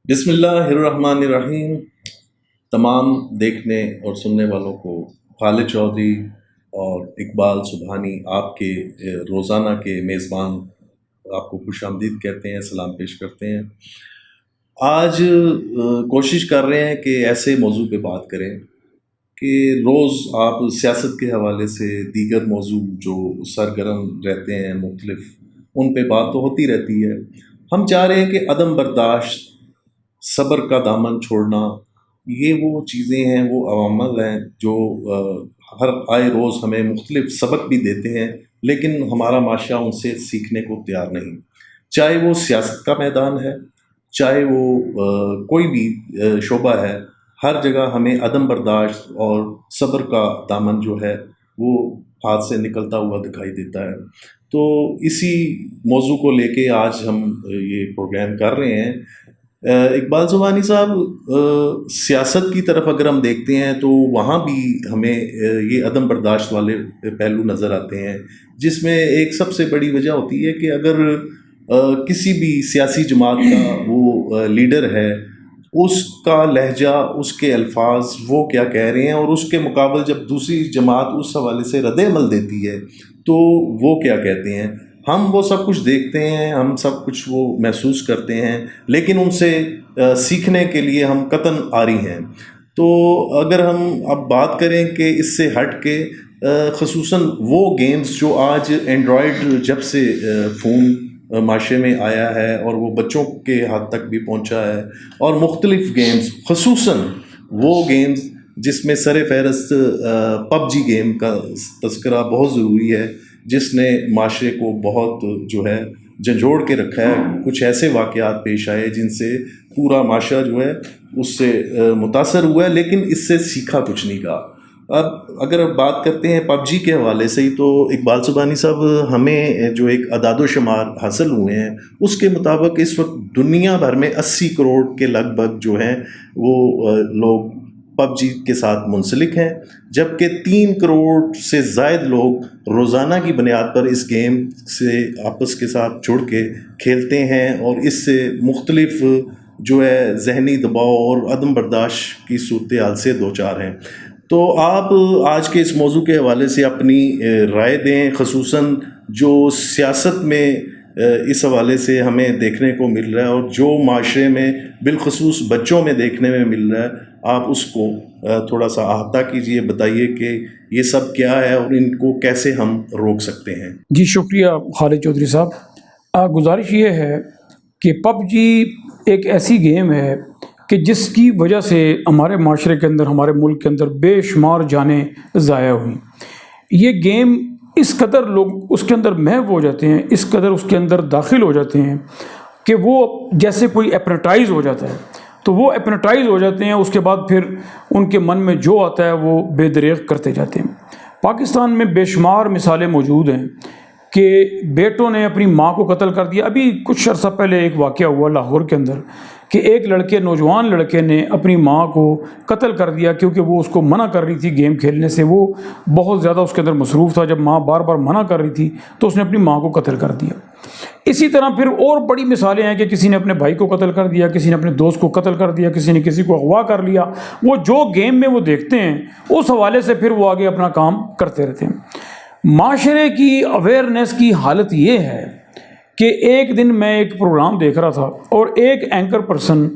بسم اللہ الرحمن الرحیم۔ تمام دیکھنے اور سننے والوں کو خالد چودھری اور اقبال سبحانی آپ کے روزانہ کے میزبان آپ کو خوش آمدید کہتے ہیں، سلام پیش کرتے ہیں۔ آج کوشش کر رہے ہیں کہ ایسے موضوع پہ بات کریں کہ روز آپ سیاست کے حوالے سے دیگر موضوع جو سرگرم رہتے ہیں مختلف، ان پہ بات تو ہوتی رہتی ہے۔ ہم چاہ رہے ہیں کہ عدم برداشت، صبر کا دامن چھوڑنا، یہ وہ چیزیں ہیں، وہ عوامل ہیں جو ہر آئے روز ہمیں مختلف سبق بھی دیتے ہیں، لیکن ہمارا معاشرہ ان سے سیکھنے کو تیار نہیں۔ چاہے وہ سیاست کا میدان ہے، چاہے وہ کوئی بھی شعبہ ہے، ہر جگہ ہمیں عدم برداشت اور صبر کا دامن جو ہے وہ ہاتھ سے نکلتا ہوا دکھائی دیتا ہے۔ تو اسی موضوع کو لے کے آج ہم یہ پروگرام کر رہے ہیں۔ اقبال سبحانی صاحب، سیاست کی طرف اگر ہم دیکھتے ہیں تو وہاں بھی ہمیں یہ عدم برداشت والے پہلو نظر آتے ہیں، جس میں ایک سب سے بڑی وجہ ہوتی ہے کہ اگر کسی بھی سیاسی جماعت کا وہ لیڈر ہے، اس کا لہجہ، اس کے الفاظ، وہ کیا کہہ رہے ہیں، اور اس کے مقابل جب دوسری جماعت اس حوالے سے رد عمل دیتی ہے تو وہ کیا کہتے ہیں، ہم وہ سب کچھ دیکھتے ہیں، ہم سب کچھ وہ محسوس کرتے ہیں، لیکن ان سے سیکھنے کے لیے ہم قطعاً عاری ہیں۔ تو اگر ہم اب بات کریں کہ اس سے ہٹ کے خصوصاً وہ گیمز جو آج اینڈرائڈ جب سے فون معاشرے میں آیا ہے اور وہ بچوں کے ہاتھ تک بھی پہنچا ہے، اور مختلف گیمز، خصوصاً وہ گیمز جس میں سر فہرست پب جی گیم کا تذکرہ بہت ضروری ہے، جس نے معاشرے کو بہت جو ہے جھنجھوڑ کے رکھا ہے۔ کچھ ایسے واقعات پیش آئے جن سے پورا معاشرہ جو ہے اس سے متاثر ہوا ہے، لیکن اس سے سیکھا کچھ نہیں گا۔ اب اگر بات کرتے ہیں پب جی کے حوالے سے ہی، تو اقبال سبحانی صاحب، ہمیں جو ایک اعداد و شمار حاصل ہوئے ہیں اس کے مطابق اس وقت دنیا بھر میں 80 کروڑ کے لگ بھگ جو ہیں وہ لوگ پب جی کے ساتھ منسلک ہیں، جبکہ 3 کروڑ سے زائد لوگ روزانہ کی بنیاد پر اس گیم سے آپس کے ساتھ جڑ کے کھیلتے ہیں، اور اس سے مختلف جو ہے ذہنی دباؤ اور عدم برداشت کی صورتحال سے دوچار ہیں۔ تو آپ آج کے اس موضوع کے حوالے سے اپنی رائے دیں، خصوصاً جو سیاست میں اس حوالے سے ہمیں دیکھنے کو مل رہا ہے اور جو معاشرے میں بالخصوص بچوں میں دیکھنے میں مل رہا ہے، آپ اس کو تھوڑا سا احاطہ کیجئے، بتائیے کہ یہ سب کیا ہے اور ان کو کیسے ہم روک سکتے ہیں۔ جی شکریہ خالد چودھری صاحب۔ گزارش یہ ہے کہ پب جی ایک ایسی گیم ہے کہ جس کی وجہ سے ہمارے معاشرے کے اندر، ہمارے ملک کے اندر بے شمار جانیں ضائع ہوئیں۔ یہ گیم اس قدر لوگ اس کے اندر محو ہو جاتے ہیں، اس قدر اس کے اندر داخل ہو جاتے ہیں کہ وہ جیسے کوئی ایپناٹائز ہو جاتا ہے، تو وہ ایپناٹائز ہو جاتے ہیں، اس کے بعد پھر ان کے من میں جو آتا ہے وہ بے دریغ کرتے جاتے ہیں۔ پاکستان میں بے شمار مثالیں موجود ہیں کہ بیٹوں نے اپنی ماں کو قتل کر دیا۔ ابھی کچھ عرصہ پہلے ایک واقعہ ہوا لاہور کے اندر کہ ایک نوجوان لڑکے نے اپنی ماں کو قتل کر دیا کیونکہ وہ اس کو منع کر رہی تھی گیم کھیلنے سے۔ وہ بہت زیادہ اس کے اندر مصروف تھا، جب ماں بار بار منع کر رہی تھی تو اس نے اپنی ماں کو قتل کر دیا۔ اسی طرح پھر اور بڑی مثالیں ہیں کہ کسی نے اپنے بھائی کو قتل کر دیا، کسی نے اپنے دوست کو قتل کر دیا، کسی نے کسی کو اغوا کر لیا۔ وہ جو گیم میں وہ دیکھتے ہیں اس حوالے سے پھر وہ آگے اپنا کام کرتے رہتے ہیں۔ معاشرے کی اویئرنیس کی حالت یہ ہے کہ ایک دن میں ایک پروگرام دیکھ رہا تھا اور ایک اینکر پرسن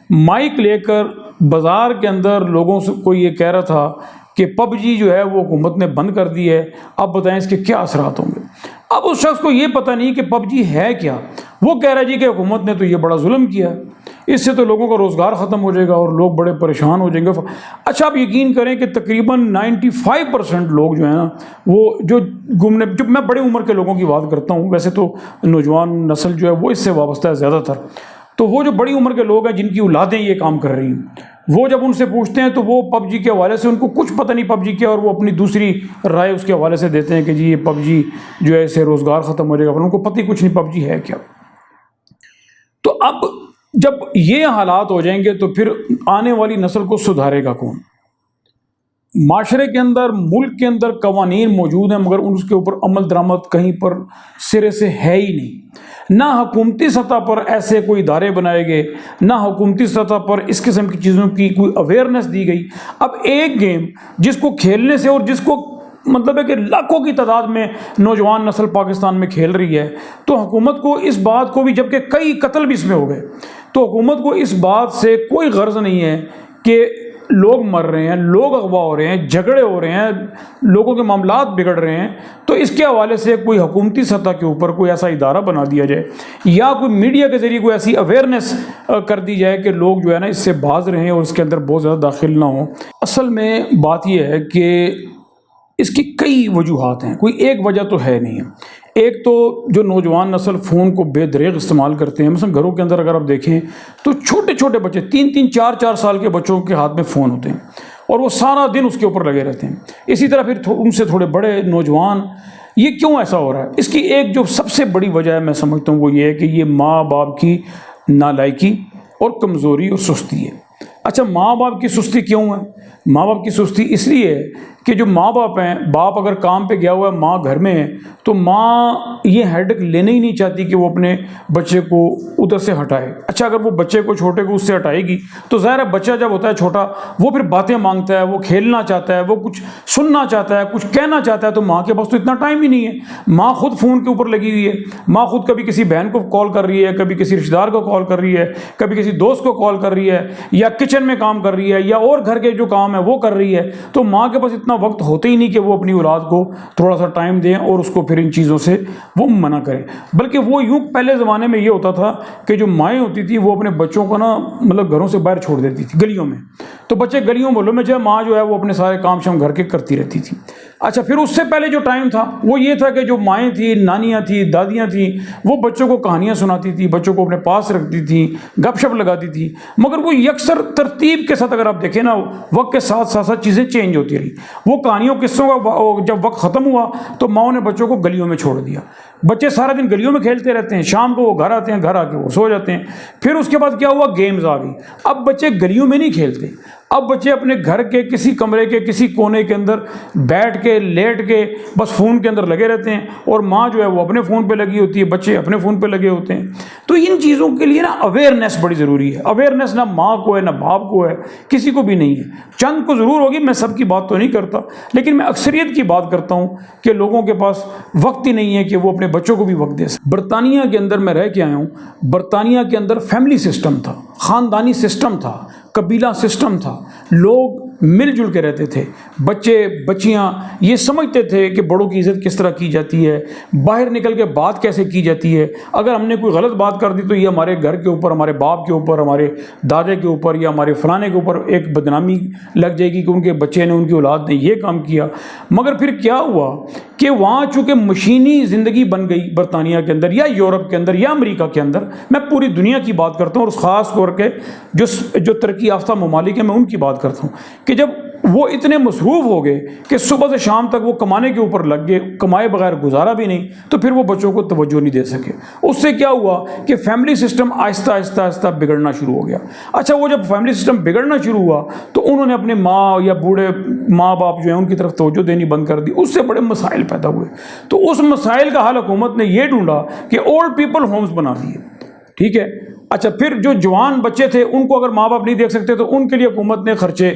مائک لے کر بازار کے اندر لوگوں سے کو یہ کہہ رہا تھا کہ پب جی جو ہے وہ حکومت نے بند کر دی ہے، اب بتائیں اس کے کیا اثرات ہوں گے۔ اب اس شخص کو یہ پتہ نہیں کہ پب جی ہے کیا۔ وہ کہہ رہا ہے جی کہ حکومت نے تو یہ بڑا ظلم کیا ہے، اس سے تو لوگوں کا روزگار ختم ہو جائے گا اور لوگ بڑے پریشان ہو جائیں گے۔ اچھا، آپ یقین کریں کہ تقریباً 95% لوگ جو ہیں نا، وہ جب میں بڑے عمر کے لوگوں کی بات کرتا ہوں، ویسے تو نوجوان نسل جو ہے وہ اس سے وابستہ ہے زیادہ تر، تو وہ جو بڑی عمر کے لوگ ہیں جن کی اولادیں یہ کام کر رہی ہیں، وہ جب ان سے پوچھتے ہیں تو وہ پب جی کے حوالے سے ان کو کچھ پتہ نہیں پب جی کیا، اور وہ اپنی دوسری رائے اس کے حوالے سے دیتے ہیں کہ جی یہ پب جی جو ہے اس سے روزگار ختم ہو جائے گا، ان کو پتہ ہی کچھ نہیں پب جی ہے کیا۔ تو اب جب یہ حالات ہو جائیں گے تو پھر آنے والی نسل کو سدھارے گا کون؟ معاشرے کے اندر، ملک کے اندر قوانین موجود ہیں مگر ان کے اوپر عمل درآمد کہیں پر سرے سے ہے ہی نہیں۔ نہ حکومتی سطح پر ایسے کوئی ادارے بنائے گئے، نہ حکومتی سطح پر اس قسم کی چیزوں کی کوئی اویئرنیس دی گئی۔ اب ایک گیم جس کو کھیلنے سے اور جس کو مطلب ہے کہ لاکھوں کی تعداد میں نوجوان نسل پاکستان میں کھیل رہی ہے، تو حکومت کو اس بات کو بھی، جبکہ کئی قتل بھی اس میں ہو گئے، تو حکومت کو اس بات سے کوئی غرض نہیں ہے کہ لوگ مر رہے ہیں، لوگ اغوا ہو رہے ہیں، جھگڑے ہو رہے ہیں، لوگوں کے معاملات بگڑ رہے ہیں، تو اس کے حوالے سے کوئی حکومتی سطح کے اوپر کوئی ایسا ادارہ بنا دیا جائے یا کوئی میڈیا کے ذریعے کوئی ایسی اویئرنیس کر دی جائے کہ لوگ جو ہے نا اس سے باز رہیں اور اس کے اندر بہت زیادہ داخل نہ ہوں۔ اصل میں بات یہ ہے کہ اس کی کئی وجوہات ہیں، کوئی ایک وجہ تو ہے نہیں ہے۔ ایک تو جو نوجوان نسل فون کو بے دریغ استعمال کرتے ہیں، مثلا گھروں کے اندر اگر آپ دیکھیں تو چھوٹے چھوٹے بچے 3-4 سال کے بچوں کے ہاتھ میں فون ہوتے ہیں اور وہ سارا دن اس کے اوپر لگے رہتے ہیں۔ اسی طرح پھر ان سے تھوڑے بڑے نوجوان۔ یہ کیوں ایسا ہو رہا ہے؟ اس کی ایک جو سب سے بڑی وجہ ہے میں سمجھتا ہوں وہ یہ ہے کہ یہ ماں باپ کی نالائکی اور کمزوری اور سستی ہے۔ اچھا، ماں باپ کی سستی کیوں ہے؟ ماں باپ کی سستی اس لیے ہے کہ جو ماں باپ ہیں، باپ اگر کام پہ گیا ہوا ہے، ماں گھر میں ہے، تو ماں یہ ہیڈک لینا ہی نہیں چاہتی کہ وہ اپنے بچے کو ادھر سے ہٹائے۔ اچھا، اگر وہ بچے کو چھوٹے کو اس سے ہٹائے گی تو ظاہر ہے بچہ جب ہوتا ہے چھوٹا وہ پھر باتیں مانگتا ہے، وہ کھیلنا چاہتا ہے، وہ کچھ سننا چاہتا ہے، کچھ کہنا چاہتا ہے، تو ماں کے پاس تو اتنا ٹائم ہی نہیں ہے۔ ماں خود فون کے اوپر لگی ہوئی ہے، ماں خود کبھی کسی بہن کو کال کر رہی ہے، کبھی کسی رشتہ دار کو کال کر رہی ہے، کبھی کسی دوست کو کال کر رہی ہے، یا کچن میں کام کر رہی ہے، یا اور گھر کے جو کام ہے وہ کر رہی ہے۔ تو ماں کے پاس اتنا وقت ہوتا ہی نہیں کہ وہ اپنی اولاد کو تھوڑا سا ٹائم دیں اور اس کو پھر ان چیزوں سے وہ منع کریں۔ بلکہ وہ یوں پہلے زمانے میں یہ ہوتا تھا کہ جو مائیں ہوتی تھی وہ اپنے بچوں کو نا مطلب گھروں سے باہر چھوڑ دیتی تھی گلیوں میں، تو بچے گلیوں محلوں میں جائے، ماں جو ہے وہ اپنے سارے کام شام گھر کے کرتی رہتی تھی۔ اچھا، پھر اس سے پہلے جو ٹائم تھا وہ یہ تھا کہ جو مائیں تھیں، نانیاں تھیں، دادیاں تھیں، وہ بچوں کو کہانیاں سناتی تھی، بچوں کو اپنے پاس رکھتی تھیں، گپ شپ لگاتی تھی، مگر وہ یکسر ترتیب کے ساتھ اگر آپ دیکھیں نا وقت کے ساتھ ساتھ چیزیں چینج ہوتی رہی۔ وہ کہانیوں قصوں کا جب وقت ختم ہوا تو ماؤں نے بچوں کو گلیوں میں چھوڑ دیا۔ بچے سارا دن گلیوں میں کھیلتے رہتے ہیں، شام کو وہ گھر آتے ہیں، گھر آ کے وہ سو جاتے ہیں۔ پھر اس کے بعد کیا ہوا؟ گیمز آ گئی۔ اب بچے گلیوں میں نہیں کھیلتے، اب بچے اپنے گھر کے کسی کمرے کے کسی کونے کے اندر بیٹھ کے لیٹ کے بس فون کے اندر لگے رہتے ہیں، اور ماں جو ہے وہ اپنے فون پہ لگی ہوتی ہے، بچے اپنے فون پہ لگے ہوتے ہیں۔ تو ان چیزوں کے لیے نا اویئرنیس بڑی ضروری ہے۔ اویئرنیس نہ ماں کو ہے، نہ باپ کو ہے، کسی کو بھی نہیں ہے۔ چند کو ضرور ہوگی، میں سب کی بات تو نہیں کرتا، لیکن میں اکثریت کی بات کرتا ہوں کہ لوگوں کے پاس وقت ہی نہیں ہے کہ وہ اپنے بچوں کو بھی وقت دے سکیں۔ برطانیہ کے اندر میں رہ کے آیا ہوں، برطانیہ کے اندر فیملی سسٹم تھا، خاندانی سسٹم تھا، قبیلہ سسٹم تھا، لوگ مل جل کے رہتے تھے، بچے بچیاں یہ سمجھتے تھے کہ بڑوں کی عزت کس طرح کی جاتی ہے، باہر نکل کے بات کیسے کی جاتی ہے، اگر ہم نے کوئی غلط بات کر دی تو یہ ہمارے گھر کے اوپر، ہمارے باپ کے اوپر، ہمارے دادے کے اوپر یا ہمارے فلانے کے اوپر ایک بدنامی لگ جائے گی کہ ان کے بچے نے، ان کی اولاد نے یہ کام کیا۔ مگر پھر کیا ہوا کہ وہاں چونکہ مشینی زندگی بن گئی برطانیہ کے اندر یا یورپ کے اندر یا امریکہ کے اندر، میں پوری دنیا کی بات کرتا ہوں اور خاص طور کے جو ترقی یافتہ ممالک ہیں میں ان کی بات کرتا ہوں، کہ جب وہ اتنے مصروف ہو گئے کہ صبح سے شام تک وہ کمانے کے اوپر لگ گئے، کمائے بغیر گزارا بھی نہیں، تو پھر وہ بچوں کو توجہ نہیں دے سکے۔ اس سے کیا ہوا کہ فیملی سسٹم آہستہ آہستہ آہستہ بگڑنا شروع ہو گیا۔ اچھا، وہ جب فیملی سسٹم بگڑنا شروع ہوا تو انہوں نے اپنے ماں یا بوڑھے ماں باپ جو ہیں ان کی طرف توجہ دینی بند کر دی، اس سے بڑے مسائل پیدا ہوئے۔ تو اس مسائل کا حل حکومت نے یہ ڈھونڈا کہ اولڈ پیپل ہومز بنا دیے، ٹھیک ہے۔ اچھا، پھر جو جوان بچے تھے ان کو اگر ماں باپ نہیں دیکھ سکتے تو ان کے لیے حکومت نے خرچے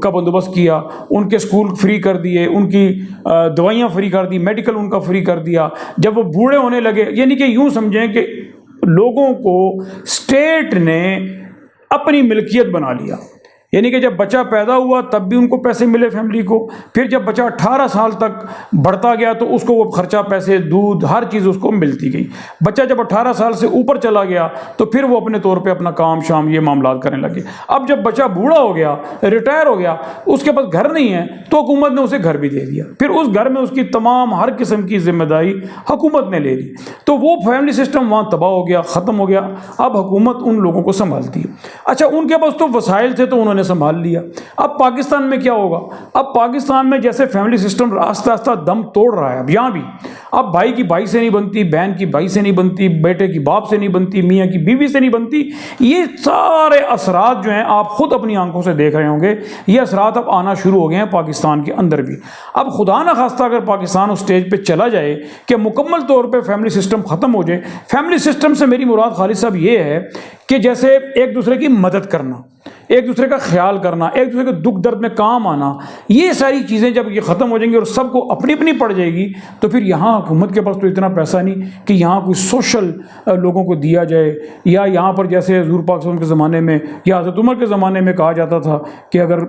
کا بندوبست کیا، ان کے سکول فری کر دیے، ان کی دوائیاں فری کر دی، میڈیکل ان کا فری کر دیا۔ جب وہ بوڑھے ہونے لگے، یعنی کہ یوں سمجھیں کہ لوگوں کو اسٹیٹ نے اپنی ملکیت بنا لیا، یعنی کہ جب بچہ پیدا ہوا تب بھی ان کو پیسے ملے فیملی کو، پھر جب بچہ 18 سال تک بڑھتا گیا تو اس کو وہ خرچہ، پیسے، دودھ، ہر چیز اس کو ملتی گئی۔ بچہ جب 18 سال سے اوپر چلا گیا تو پھر وہ اپنے طور پہ اپنا کام شام یہ معاملات کرنے لگے۔ اب جب بچہ بوڑھا ہو گیا، ریٹائر ہو گیا، اس کے پاس گھر نہیں ہے تو حکومت نے اسے گھر بھی دے دیا، پھر اس گھر میں اس کی تمام ہر قسم کی ذمہ داری حکومت نے لے لی، تو وہ فیملی سسٹم وہاں تباہ ہو گیا، ختم ہو گیا۔ اب حکومت ان لوگوں کو سنبھالتی ہے۔ اچھا، ان کے پاس تو وسائل تھے تو انہوں نے نے سنبھال لیا۔ اب پاکستان میں کیا ہوگا؟ اب پاکستان میں جیسے فیملی سسٹم آہستہ آہستہ دم توڑ رہا ہے، اب یہاں بھی اب بھائی کی بھائی سے نہیں بنتی، بہن کی بھائی سے نہیں بنتی، بیٹے کی باپ سے نہیں بنتی، میاں کی بیوی سے نہیں بنتی۔ یہ سارے اثرات جو ہیں آپ خود اپنی آنکھوں سے دیکھ رہے ہوں گے، یہ اثرات اب آنا شروع ہو گئے ہیں پاکستان کے اندر بھی۔ اب خدا نہ خواستہ اگر پاکستان اس سٹیج پہ چلا جائے کہ مکمل طور پہ فیملی سسٹم ختم ہو جائے، فیملی سسٹم سے میری مراد خالد صاحب یہ ہے کہ جیسے ایک دوسرے کی مدد کرنا، ایک دوسرے کا خیال کرنا، ایک دوسرے کے دکھ درد میں کام آنا، یہ ساری چیزیں جب یہ ختم ہو جائیں گی اور سب کو اپنی اپنی پڑ جائے گی، تو پھر یہاں حکومت کے پاس تو اتنا پیسہ نہیں کہ یہاں کوئی سوشل لوگوں کو دیا جائے، یا یہاں پر جیسے حضور پاک صلی اللہ علیہ وسلم کے زمانے میں یا حضرت عمر کے زمانے میں کہا جاتا تھا کہ اگر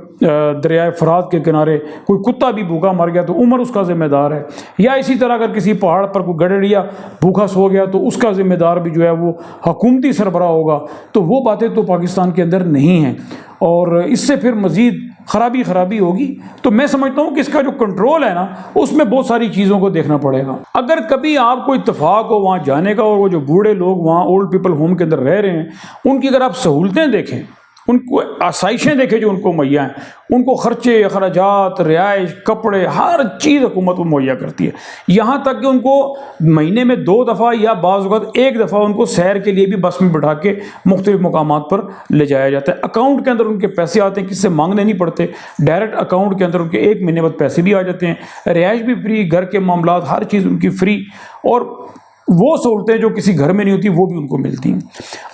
دریائے فرات کے کنارے کوئی کتا بھی بھوکا مر گیا تو عمر اس کا ذمہ دار ہے، یا اسی طرح اگر کسی پہاڑ پر کوئی گڈریا بھوکا سو گیا تو اس کا ذمہ دار بھی جو ہے وہ حکومتی سربراہ ہوگا۔ تو وہ باتیں تو پاکستان کے اندر نہیں ہیں، اور اس سے پھر مزید خرابی ہوگی۔ تو میں سمجھتا ہوں کہ اس کا جو کنٹرول ہے نا، اس میں بہت ساری چیزوں کو دیکھنا پڑے گا۔ اگر کبھی آپ کو اتفاق ہو وہاں جانے کا، اور وہ جو بوڑھے لوگ وہاں اولڈ پیپل ہوم کے اندر رہ رہے ہیں، ان کی اگر آپ سہولتیں دیکھیں، ان کو آسائشیں دیکھیں جو ان کو مہیا ہیں، ان کو خرچے، اخراجات، رہائش، کپڑے، ہر چیز حکومت وہ مہیا کرتی ہے، یہاں تک کہ ان کو مہینے میں 2 دفعہ یا بعض اوقات 1 دفعہ ان کو سیر کے لیے بھی بس میں بٹھا کے مختلف مقامات پر لے جایا جاتا ہے۔ اکاؤنٹ کے اندر ان کے پیسے آتے ہیں، کس سے مانگنے نہیں پڑتے، ڈائریکٹ اکاؤنٹ کے اندر ان کے 1 مہینے بعد پیسے بھی آ جاتے ہیں، رہائش بھی فری، گھر کے معاملات ہر چیز ان کی فری، اور وہ سہولتیں جو کسی گھر میں نہیں ہوتی وہ بھی ان کو ملتی ہیں۔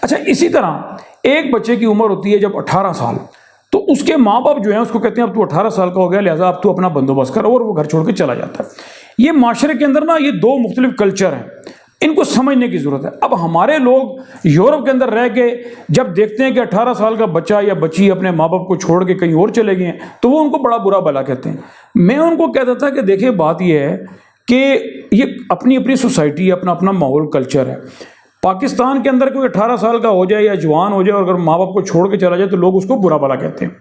اچھا، اسی طرح ایک بچے کی عمر ہوتی ہے جب 18 سال، تو اس کے ماں باپ جو ہیں اس کو کہتے ہیں اب تو 18 سال کا ہو گیا، لہٰذا اب تو اپنا بندوبست کر، اور وہ گھر چھوڑ کے چلا جاتا ہے۔ یہ معاشرے کے اندر نا یہ 2 مختلف کلچر ہیں، ان کو سمجھنے کی ضرورت ہے۔ اب ہمارے لوگ یورپ کے اندر رہ کے جب دیکھتے ہیں کہ 18 سال کا بچہ یا بچی اپنے ماں باپ کو چھوڑ کے کہیں اور چلے گئے ہیں تو وہ ان کو بڑا برا بلا کہتے ہیں۔ میں ان کو کہتا تھا کہ دیکھیں بات یہ ہے کہ یہ اپنی اپنی سوسائٹی، اپنا اپنا ماحول، کلچر ہے۔ پاکستان کے اندر کوئی 18 سال کا ہو جائے یا جوان ہو جائے اور اگر ماں باپ کو چھوڑ کے چلا جائے تو لوگ اس کو برا بلا کہتے ہیں۔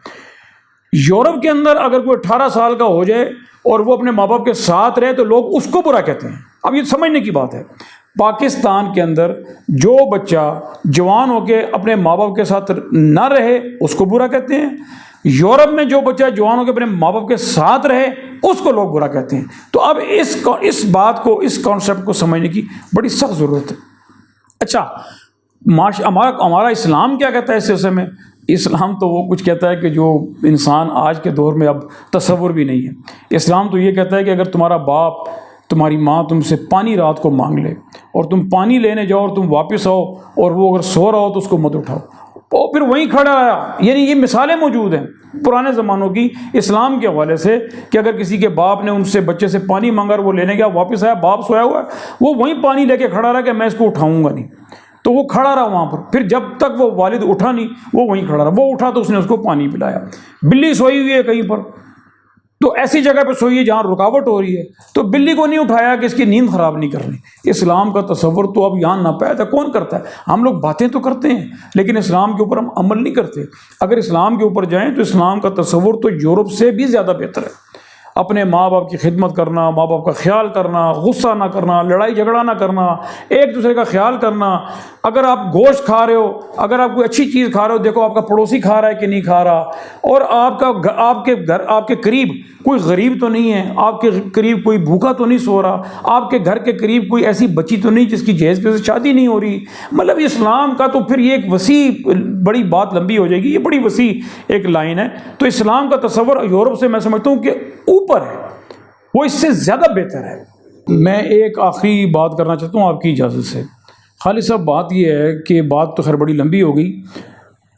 یورپ کے اندر اگر کوئی 18 سال کا ہو جائے اور وہ اپنے ماں باپ کے ساتھ رہے تو لوگ اس کو برا کہتے ہیں۔ اب یہ سمجھنے کی بات ہے، پاکستان کے اندر جو بچہ جوان ہو کے اپنے ماں باپ کے ساتھ نہ رہے اس کو برا کہتے ہیں، یورپ میں جو بچہ جوان ہو کے اپنے ماں باپ کے ساتھ رہے اس کو لوگ برا کہتے ہیں۔ تو اب اس بات کو، اس کانسیپٹ کو سمجھنے کی بڑی سخت ضرورت ہے۔ اچھا، ہمارا اسلام کیا کہتا ہے اس سلسلے میں؟ اسلام تو وہ کچھ کہتا ہے کہ جو انسان آج کے دور میں اب تصور بھی نہیں ہے۔ اسلام تو یہ کہتا ہے کہ اگر تمہارا باپ، تمہاری ماں تم سے پانی رات کو مانگ لے اور تم پانی لینے جاؤ اور تم واپس آؤ اور وہ اگر سو رہا ہو تو اس کو مت اٹھاؤ، اور پھر وہیں کھڑا رہا۔ یعنی یہ مثالیں موجود ہیں پرانے زمانوں کی اسلام کے حوالے سے کہ اگر کسی کے باپ نے ان سے بچے سے پانی مانگا اور وہ لینے گیا، واپس آیا، باپ سویا ہوا ہے، وہ وہیں پانی لے کے کھڑا رہا کہ میں اس کو اٹھاؤں گا نہیں، تو وہ کھڑا رہا وہاں پر۔ پھر جب تک وہ والد اٹھا نہیں وہ وہیں کھڑا رہا، وہ اٹھا تو اس نے اس کو پانی پلایا۔ بلی سوئی ہوئی ہے کہیں پر، تو ایسی جگہ پہ سوئی ہے جہاں رکاوٹ ہو رہی ہے، تو بلی کو نہیں اٹھایا کہ اس کی نیند خراب نہیں کرنی۔ اسلام کا تصور تو اب یہاں ناپید ہے، کون کرتا ہے؟ ہم لوگ باتیں تو کرتے ہیں لیکن اسلام کے اوپر ہم عمل نہیں کرتے۔ اگر اسلام کے اوپر جائیں تو اسلام کا تصور تو یورپ سے بھی زیادہ بہتر ہے۔ اپنے ماں باپ کی خدمت کرنا، ماں باپ کا خیال کرنا، غصہ نہ کرنا، لڑائی جھگڑا نہ کرنا، ایک دوسرے کا خیال کرنا۔ اگر آپ گوشت کھا رہے ہو، اگر آپ کوئی اچھی چیز کھا رہے ہو، دیکھو آپ کا پڑوسی کھا رہا ہے کہ نہیں کھا رہا، اور آپ کے قریب کوئی غریب تو نہیں ہے، آپ کے قریب کوئی بھوکا تو نہیں سو رہا، آپ کے گھر کے قریب کوئی ایسی بچی تو نہیں جس کی جہیز کی وجہ سے شادی نہیں ہو رہی۔ مطلب اسلام کا تو پھر یہ ایک وسیع، بڑی بات لمبی ہو جائے گی، یہ بڑی وسیع ایک لائن ہے۔ تو اسلام کا تصور یورپ سے میں سمجھتا ہوں کہ اوپر ہے، وہ اس سے زیادہ بہتر ہے۔ میں ایک آخری بات کرنا چاہتا ہوں آپ کی اجازت سے۔ خالد صاحب، بات یہ ہے کہ بات تو خیر بڑی لمبی ہو گئی،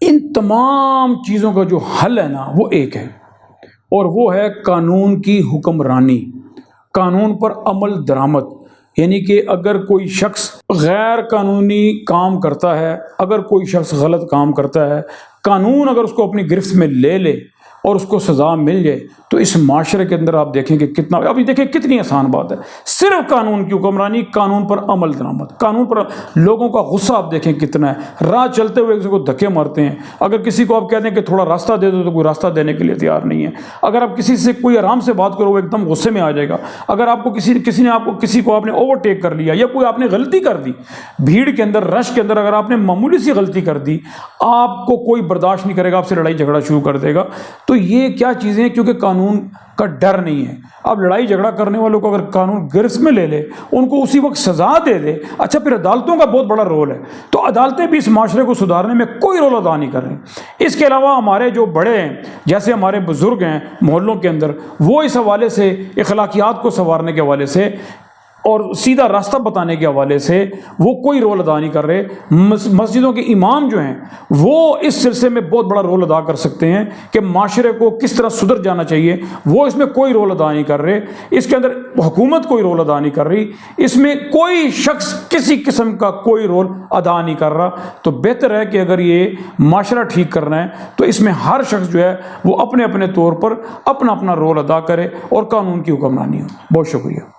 ان تمام چیزوں کا جو حل ہے نا وہ ایک ہے، اور وہ ہے قانون کی حکمرانی، قانون پر عمل درآمد۔ یعنی کہ اگر کوئی شخص غیر قانونی کام کرتا ہے، اگر کوئی شخص غلط کام کرتا ہے، قانون اگر اس کو اپنی گرفت میں لے لے اور اس کو سزا مل جائے تو اس معاشرے کے اندر آپ دیکھیں کہ کتنا، ابھی دیکھیں کتنی آسان بات ہے، صرف قانون کی حکمرانی، قانون پر عمل درآمد، قانون پر لوگوں کا غصہ آپ دیکھیں کتنا ہے، راہ چلتے ہوئے کسی کو دھکے مارتے ہیں، اگر کسی کو آپ کہتے ہیں کہ تھوڑا راستہ دے دو تو کوئی راستہ دینے کے لیے تیار نہیں ہے، اگر آپ کسی سے کوئی آرام سے بات کرو وہ ایک دم غصے میں آ جائے گا، اگر آپ کو کسی کو آپ نے اوورٹیک کر لیا یا کوئی آپ نے غلطی کر دی، بھیڑ کے اندر، رش کے اندر اگر آپ نے معمولی سی غلطی کر دی، آپ کو کوئی برداشت نہیں کرے گا، آپ سے لڑائی جھگڑا شروع کر دے گا۔ تو یہ کیا چیزیں ہیں؟ کیونکہ قانون کا ڈر نہیں ہے۔ اب لڑائی جھگڑا کرنے والوں کو اگر قانون گرفت میں لے لے، ان کو اسی وقت سزا دے دے، اچھا پھر عدالتوں کا بہت بڑا رول ہے، تو عدالتیں بھی اس معاشرے کو سدھارنے میں کوئی رول ادا نہیں کر رہی۔ اس کے علاوہ ہمارے جو بڑے ہیں، جیسے ہمارے بزرگ ہیں محلوں کے اندر، وہ اس حوالے سے اخلاقیات کو سنوارنے کے حوالے سے اور سیدھا راستہ بتانے کے حوالے سے وہ کوئی رول ادا نہیں کر رہے۔ مسجدوں کے امام جو ہیں وہ اس سلسلے میں بہت بڑا رول ادا کر سکتے ہیں کہ معاشرے کو کس طرح سدھر جانا چاہیے، وہ اس میں کوئی رول ادا نہیں کر رہے۔ اس کے اندر حکومت کوئی رول ادا نہیں کر رہی، اس میں کوئی شخص کسی قسم کا کوئی رول ادا نہیں کر رہا۔ تو بہتر ہے کہ اگر یہ معاشرہ ٹھیک کرنا ہے تو اس میں ہر شخص جو ہے وہ اپنے اپنے طور پر اپنا اپنا رول ادا کرے اور قانون کی حکمرانی ہو۔ بہت شکریہ۔